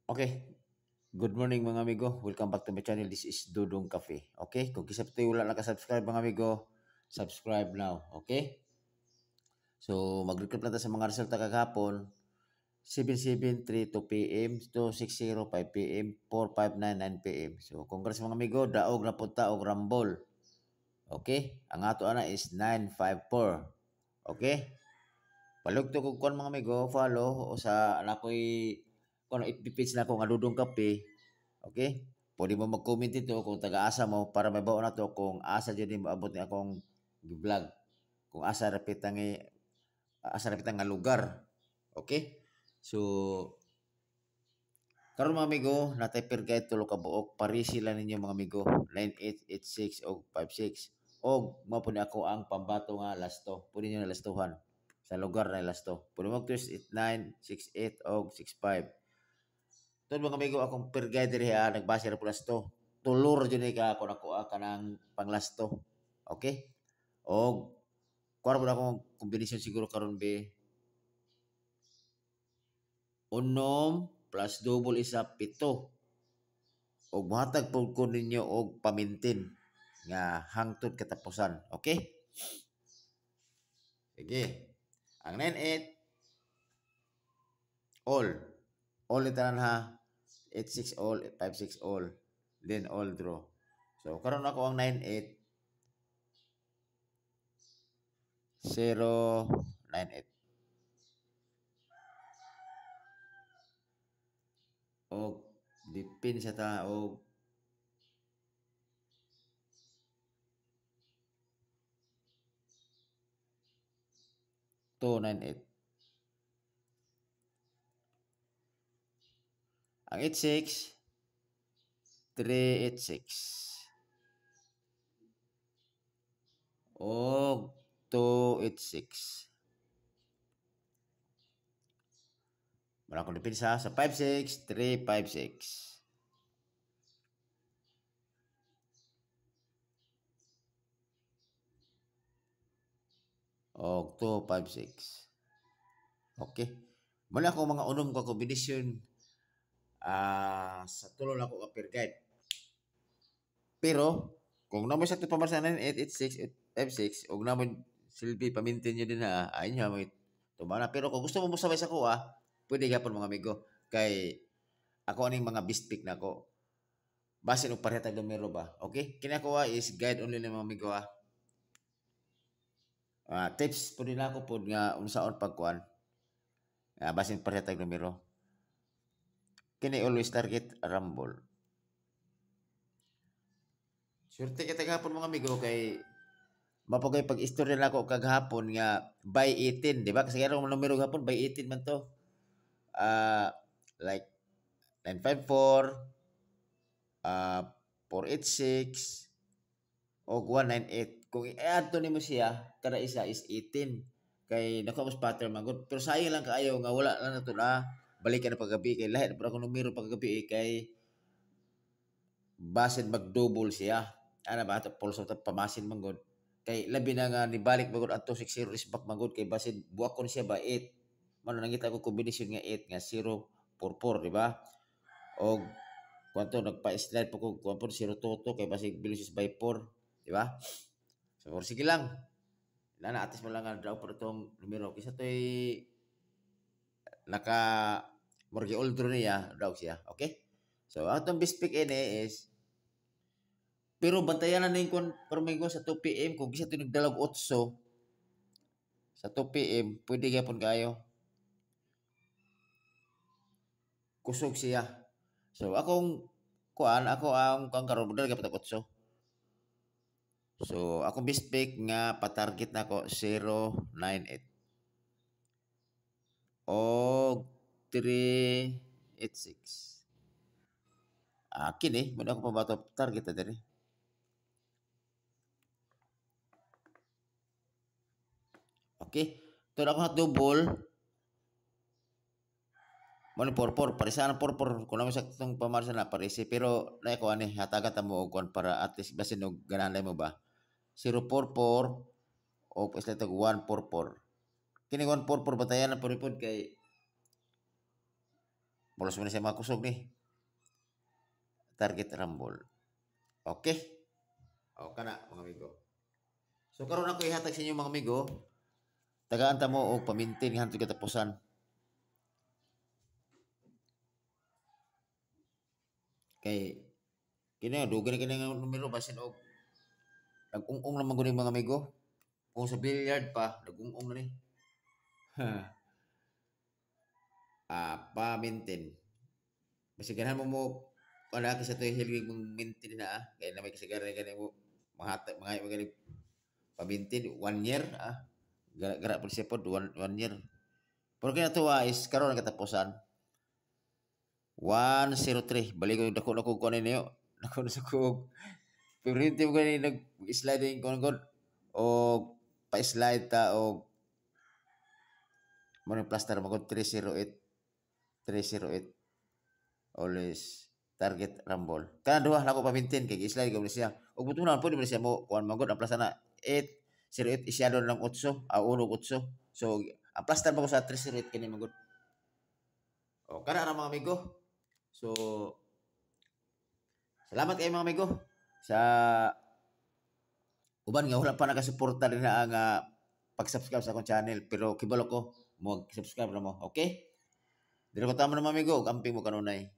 Okay, good morning mga amigo. Welcome back to my channel. This is Dudong Cafe. Okay, kung kisap tayo wala nakasubscribe mga amigo, subscribe now. Okay? So, mag-recap lang tayo sa mga resulta kagahapon. 7:73 p.m. to 6:05 p.m. 4:599 p.m. So, congrats mga amigo. Daog na punta og Rumble. Okay? Ang ato ana is 954. Okay? Palugto ko kon mga amigo, follow o sa nakoy kung FB page na ko nga Dudong Cafe. Okay? Pwede mo mag-comment dito kung taga-asa mo para mabaw na to kung asa dyan maabot ni akong vlog. Kung asa rapitang nga lugar. Okay? So, karon mga amigo, natay per guide tulo ka buok. Pari sila ninyo mga amigo. 9886 o 56. Og mo po ni ako ang pambato nga lasto. Pwede nyo na lastuhan sa lugar na lasto. Pwede mo twist 89, 68 o 65. Tun mga amigo akong per guide diri ha nagbase ra pulas to. Tulor jud ni ka ako nakuha ka ng panglasto. Okay? Og kuha mo akong kombinasyon siguro karon be unom plus double isa pito. Og mohatag pud ko ninyo og pamintin nga hangtod katapusan. Okay? Sige. Ang 98 all. All itanan ha. 86 all, 56 all. Then all draw. So karon ako ang 98 098 og dipin sa ta og 298. Ang 86 386 og 286. Wala akong dipin sa 56 356 og 256. Okay. Muna ako mga unom ko kombinasyon sa tulong ako ka per guide. Pero kung naman sa pamarsa 9886 56 og naman silbi pamintin nyo din ha ayun ha may tumana. Pero kung gusto mo musabay sa kuha pwede gapon mga amigo kay ako aning mga best pick na ko base og parehata numero ba. Okay? Kini ako is guide only ng mga amigo ha. Tips po din ako po nga unsaon pagkuan. Base og parehata numero. Kini always target rumble. Swerte kita gahapon mga amigo kay mapagay pag-istorya na ako kagahapon nga by 18, di ba? Kasi karong numero gahapon by 18 man to. Like 954, 486, o 198. Kung i-add to nimo siya, kada isa is 18. Kay nakuha mas pattern man good. Pero sayang lang kaayo nga wala lang na to na balikan na paggabi kay lahat pa ako numero paggabi kay basin mag-double siya. Ana ba ito pulso ta pamasin man good. Kay labi na nga nibalik magud at 260 is back magud kay basin buwak ko siya ba 8. Mano nangita ko kombinasyon nga 8 nga 044, di ba? Og kwanto nagpa-slide po ko kuan po 02 kay basin bilis by 4, di ba? So sige lang. Nana atis mo lang nga daw por itong numero kisa toy naka morgi oldro niya daw siya. Okay? So atong best pick ini is pero bantayan na ning kon permingo sa 2 PM kung gisa to nagdalag 8 sa 2 PM pwede gyapon kayo. Kusog siya. So akong kuan ako ang kang karon budal gyapon 8. So akong best pick nga pa-target nako 098 og 386. Kini mo ako pa bato target na diri. Okay? Ito ako na double. Mano porpor, parisa na porpor. Kung naman sa itong pamarsa na parisi. Pero na ako ani, hatagan tamo og kuan para at least basin og ganahan mo ba. 044 o isla tag 144. 4 4. Kini 144 batayan na puripod kay Bolos mo na siya mga kusog ni. Target Rumble. Okay? O, kana, mga amigo. So, karon ako ihatag sa inyo, mga amigo. Tagaan ta mo o pamintin nga hantod katapusan. Kay, kini dugan na kini nga numero, basin og nag-ung-ung naman guni mga amigo. Kung sa billiard pa, nag-ung-ung na ni. Pamintin. Masiganahan mo mo, wala ka sa ito yung hilig mong mintin na kaya na may kasigara gani mo, mga gani pamintin, 1 year gara po siya po, 1 year. Pero kinatuwa is, karon ang katapusan, 103, balik ko yung dako ko niyo, dako na sa kog, favorite mo gani nag-sliding kon o pa-slide ta o mo plaster mo 308, 308. Always target rumble. Kana duha lako pamintin kay slide ko siya. Ug butunan pwede man siya mo kuan magod ang plaza na 808 isyado ng 8 1 8. So ang plaster mo ko sa 308 kini magod. O kana ra mga amigo. So salamat kay mga amigo sa uban nga wala pa nakasuporta din na ang pag-subscribe sa akong channel pero kibalo ko mo subscribe na mo. Okay? Dili ko tama na mga amigo, kamping mo kanunay.